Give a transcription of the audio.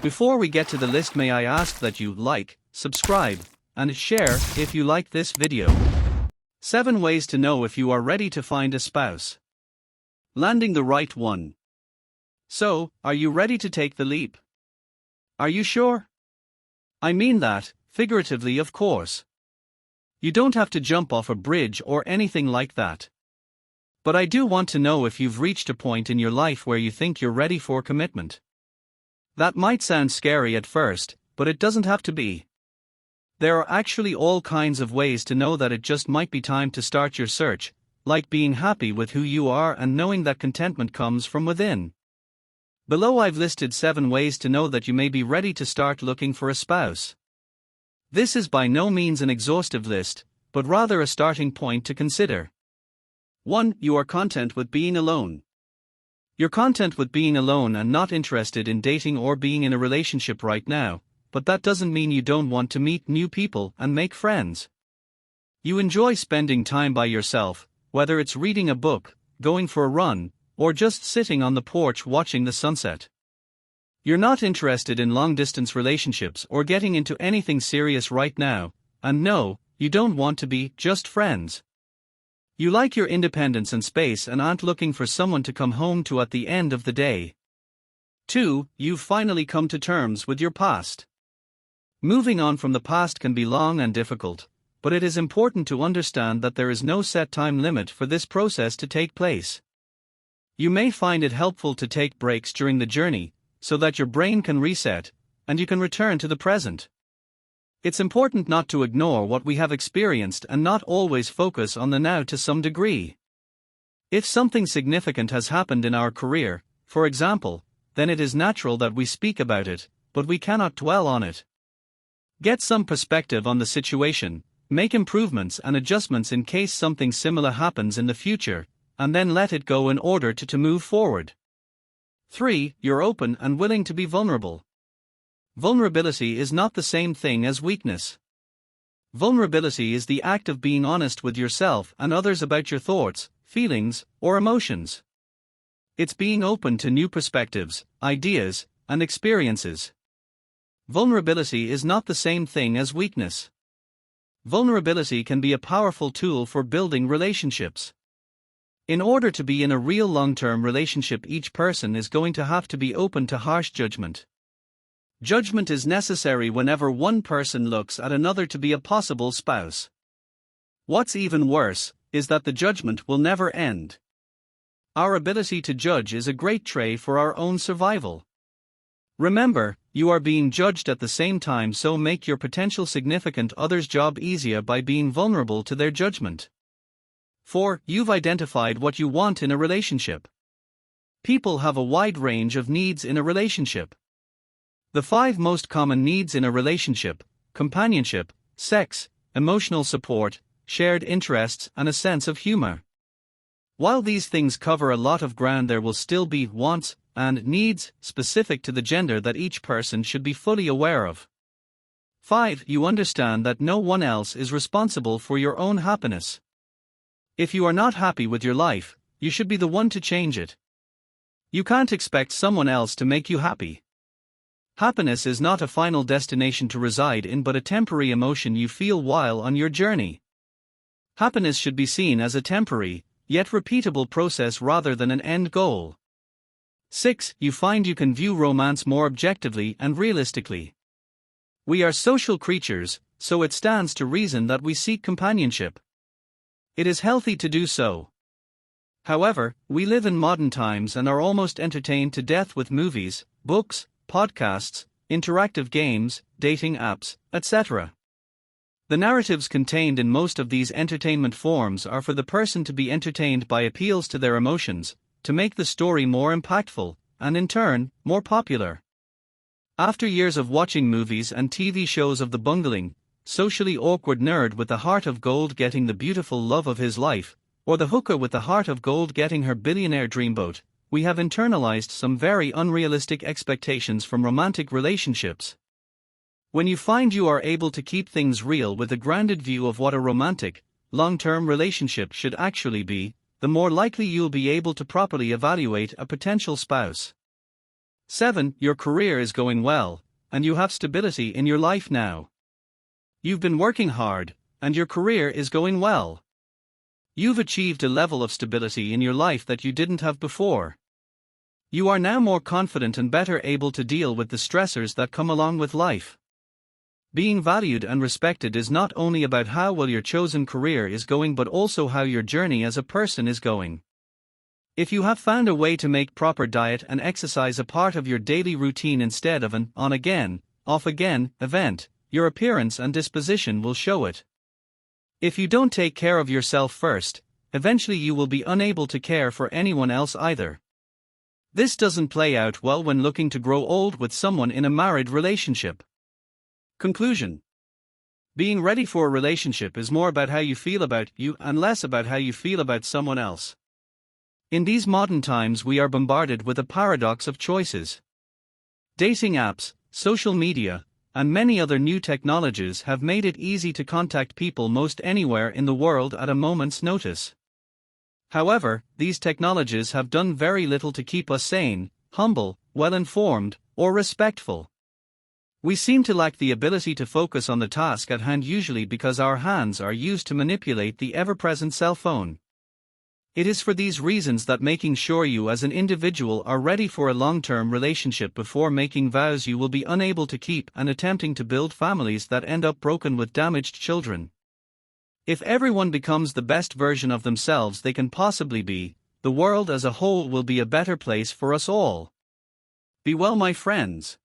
Before we get to the list, may I ask that you like, subscribe, and share if you like this video. 7 ways to know if you are ready to find a spouse. Landing the right one. So, are you ready to take the leap? Are you sure? I mean that, figuratively, of course. You don't have to jump off a bridge or anything like that. But I do want to know if you've reached a point in your life where you think you're ready for commitment. That might sound scary at first, but it doesn't have to be. There are actually all kinds of ways to know that it just might be time to start your search, like being happy with who you are and knowing that contentment comes from within. Below I've listed 7 ways to know that you may be ready to start looking for a spouse. This is by no means an exhaustive list, but rather a starting point to consider. 1. You are content with being alone. You're content with being alone and not interested in dating or being in a relationship right now, but that doesn't mean you don't want to meet new people and make friends. You enjoy spending time by yourself, whether it's reading a book, going for a run, or just sitting on the porch watching the sunset. You're not interested in long-distance relationships or getting into anything serious right now, and no, you don't want to be just friends. You like your independence and space and aren't looking for someone to come home to at the end of the day. 2. You've finally come to terms with your past. Moving on from the past can be long and difficult, but it is important to understand that there is no set time limit for this process to take place. You may find it helpful to take breaks during the journey, so that your brain can reset, and you can return to the present. It's important not to ignore what we have experienced and not always focus on the now to some degree. If something significant has happened in our career, for example, then it is natural that we speak about it, but we cannot dwell on it. Get some perspective on the situation, make improvements and adjustments in case something similar happens in the future, and then let it go in order to move forward. 3. You're open and willing to be vulnerable. Vulnerability is not the same thing as weakness. Vulnerability is the act of being honest with yourself and others about your thoughts, feelings, or emotions. It's being open to new perspectives, ideas, and experiences. Vulnerability is not the same thing as weakness. Vulnerability can be a powerful tool for building relationships. In order to be in a real long-term relationship, each person is going to have to be open to harsh judgment. Judgment is necessary whenever one person looks at another to be a possible spouse. What's even worse is that the judgment will never end. Our ability to judge is a great trait for our own survival. Remember, you are being judged at the same time, so make your potential significant other's job easier by being vulnerable to their judgment. 4. You've identified what you want in a relationship. People have a wide range of needs in a relationship. The 5 most common needs in a relationship: companionship, sex, emotional support, shared interests, and a sense of humor. While these things cover a lot of ground, there will still be wants and needs specific to the gender that each person should be fully aware of. 5. You understand that no one else is responsible for your own happiness. If you are not happy with your life, you should be the one to change it. You can't expect someone else to make you happy. Happiness is not a final destination to reside in, but a temporary emotion you feel while on your journey. Happiness should be seen as a temporary, yet repeatable process rather than an end goal. 6. You find you can view romance more objectively and realistically. We are social creatures, so it stands to reason that we seek companionship. It is healthy to do so. However, we live in modern times and are almost entertained to death with movies, books, podcasts, interactive games, dating apps, etc. The narratives contained in most of these entertainment forms are for the person to be entertained by appeals to their emotions, to make the story more impactful, and in turn, more popular. After years of watching movies and TV shows of the bungling, socially awkward nerd with the heart of gold getting the beautiful love of his life, or the hooker with the heart of gold getting her billionaire dreamboat, we have internalized some very unrealistic expectations from romantic relationships. When you find you are able to keep things real with a grounded view of what a romantic, long-term relationship should actually be, the more likely you'll be able to properly evaluate a potential spouse. 7. Your career is going well, and you have stability in your life now. You've been working hard, and your career is going well. You've achieved a level of stability in your life that you didn't have before. You are now more confident and better able to deal with the stressors that come along with life. Being valued and respected is not only about how well your chosen career is going but also how your journey as a person is going. If you have found a way to make proper diet and exercise a part of your daily routine instead of an on-again, off-again event, your appearance and disposition will show it. If you don't take care of yourself first, eventually you will be unable to care for anyone else either. This doesn't play out well when looking to grow old with someone in a married relationship. Conclusion. Being ready for a relationship is more about how you feel about you and less about how you feel about someone else. In these modern times we are bombarded with a paradox of choices. Dating apps, social media, and many other new technologies have made it easy to contact people most anywhere in the world at a moment's notice. However, these technologies have done very little to keep us sane, humble, well-informed, or respectful. We seem to lack the ability to focus on the task at hand, usually because our hands are used to manipulate the ever-present cell phone. It is for these reasons that making sure you as an individual are ready for a long-term relationship before making vows you will be unable to keep and attempting to build families that end up broken with damaged children. If everyone becomes the best version of themselves they can possibly be, the world as a whole will be a better place for us all. Be well, my friends.